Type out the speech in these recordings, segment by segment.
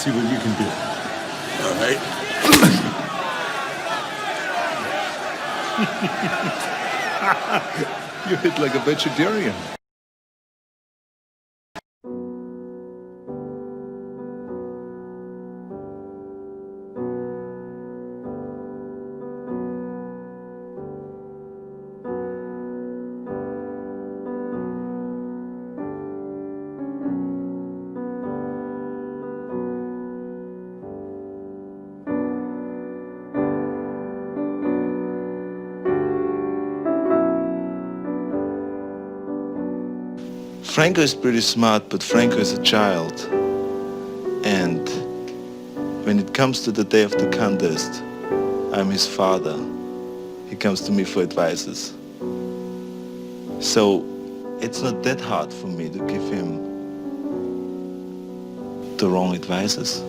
See what you can do. All right. You hit like a vegetarian. Franco is pretty smart, but Franco is a child. And when it comes to the day of the contest, I'm his father. He comes to me for advices. So it's not that hard for me to give him the wrong advices.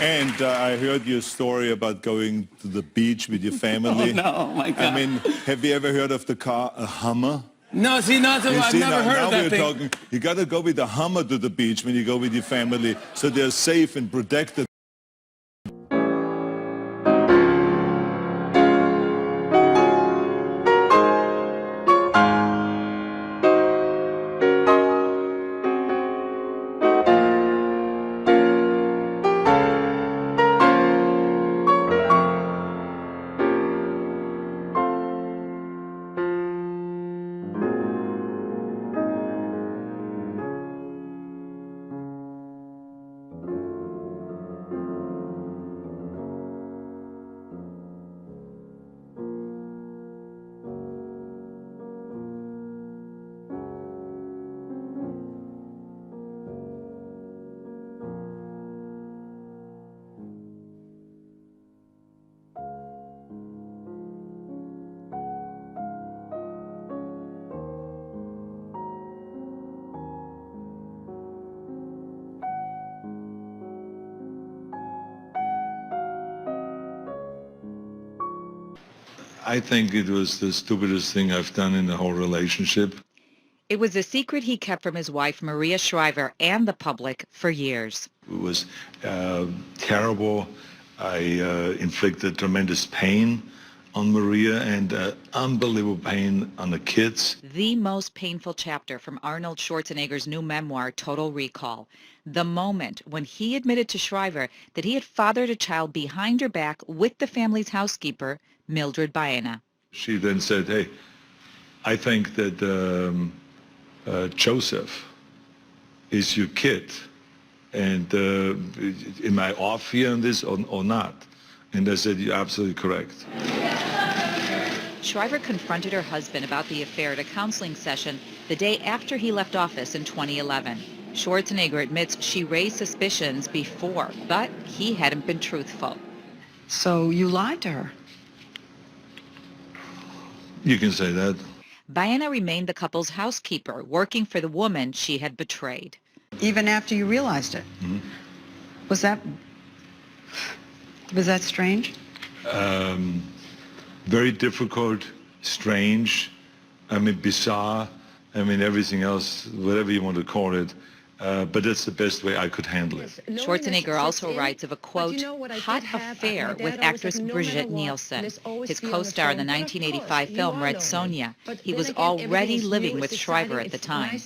And I heard your story about going to the beach with your family. Oh, no, oh my God. I mean, have you ever heard of the car, a Hummer? No, see, I've never heard of that thing. Talking, you got to go with a Hummer to the beach when you go with your family, so they're safe and protected. I think it was the stupidest thing I've done in the whole relationship. It was a secret he kept from his wife, Maria Shriver, and the public for years. It was terrible. I inflicted tremendous pain on Maria and unbelievable pain on the kids. The most painful chapter from Arnold Schwarzenegger's new memoir, Total Recall. The moment when he admitted to Shriver that he had fathered a child behind her back with the family's housekeeper, Mildred Baena. She then said, hey, I think that Joseph is your kid. And am I off here on this or not? And I said, you're absolutely correct. Shriver confronted her husband about the affair at a counseling session the day after he left office in 2011. Schwarzenegger admits she raised suspicions before, but he hadn't been truthful. So you lied to her? You can say that. Baena remained the couple's housekeeper, working for the woman she had betrayed. Even after you realized it? Mm-hmm. Was that strange? Very difficult, strange, I mean, bizarre, I mean, everything else, whatever you want to call it. But that's the best way I could handle it. Schwarzenegger also writes of a, quote, hot affair with actress Brigitte Nielsen, his co-star in the 1985 film Red Sonja. He was already living with Shriver at the time.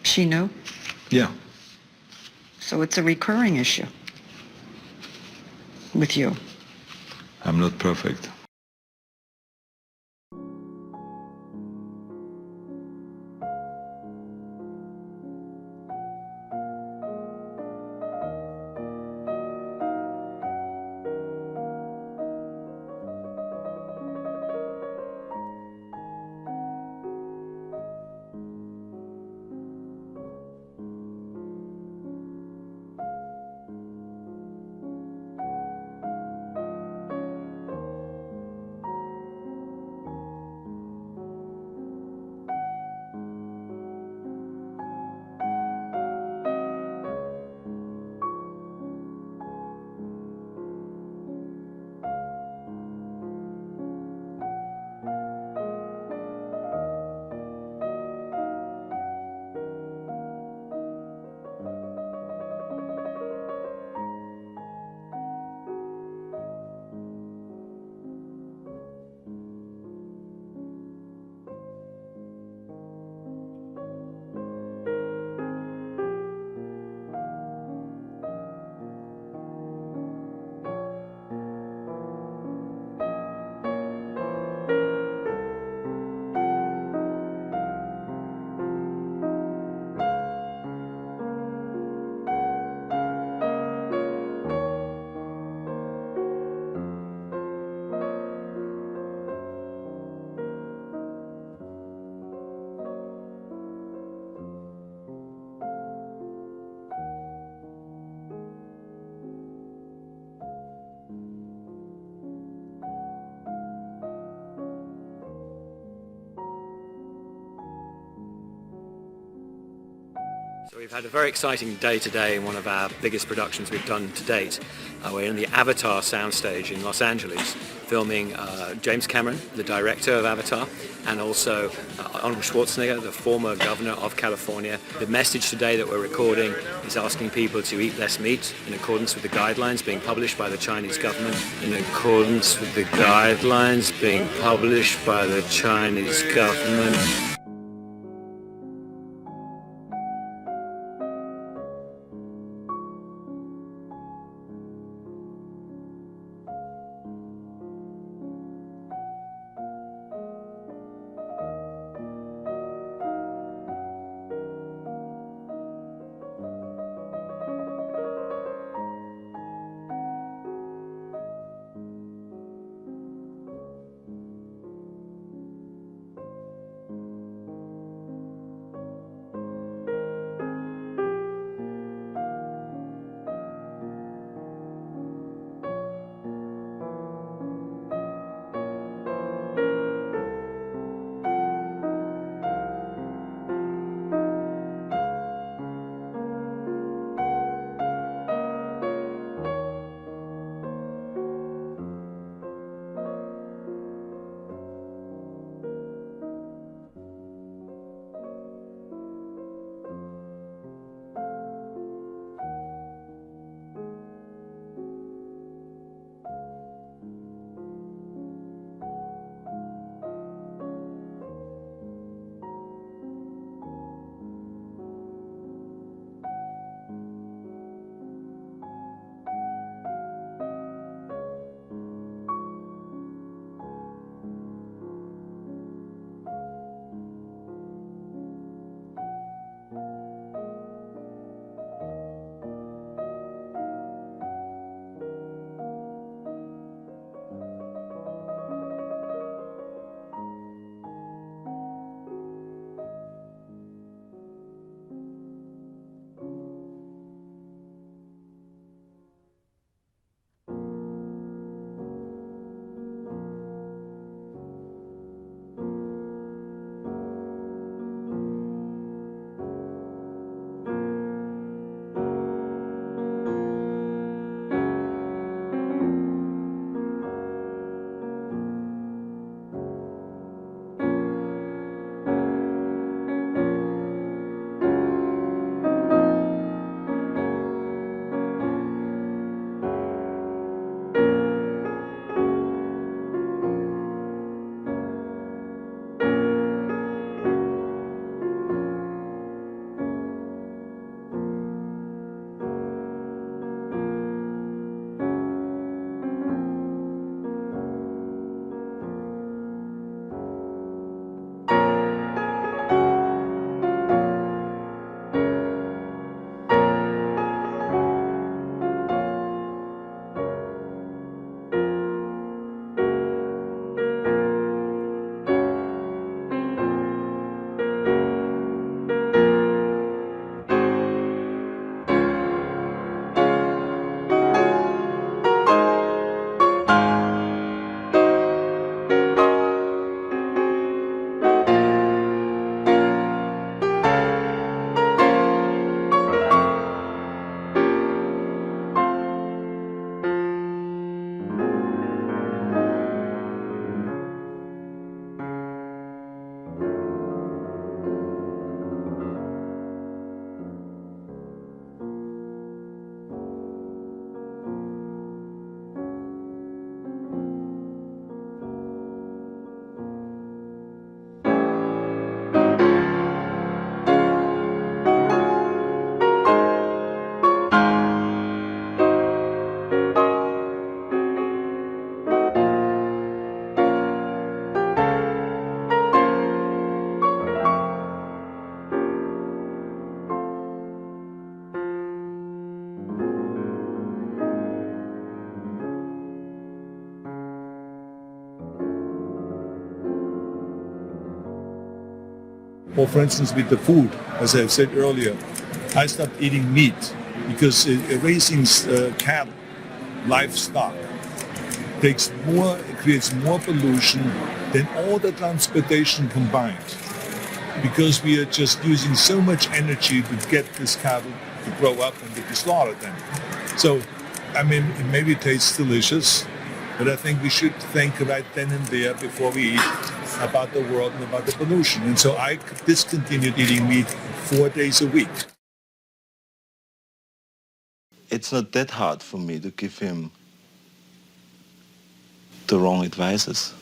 She knew? Yeah. So it's a recurring issue with you. I'm not perfect. So we've had a very exciting day today in one of our biggest productions we've done to date. We're in the Avatar soundstage in Los Angeles, filming James Cameron, the director of Avatar, and also Arnold Schwarzenegger, the former governor of California. The message today that we're recording is asking people to eat less meat in accordance with the guidelines being published by the Chinese government. In accordance with the guidelines being published by the Chinese government. Or for instance, with the food, as I said earlier, I stopped eating meat because raising cattle, livestock, creates more pollution than all the transportation combined. Because we are just using so much energy to get this cattle to grow up and to be slaughtered then. So, I mean, it maybe tastes delicious, but I think we should think right then and there before we eat about the world and about the pollution. And so I discontinued eating meat 4 days a week. It's not that hard for me to give him the wrong advices.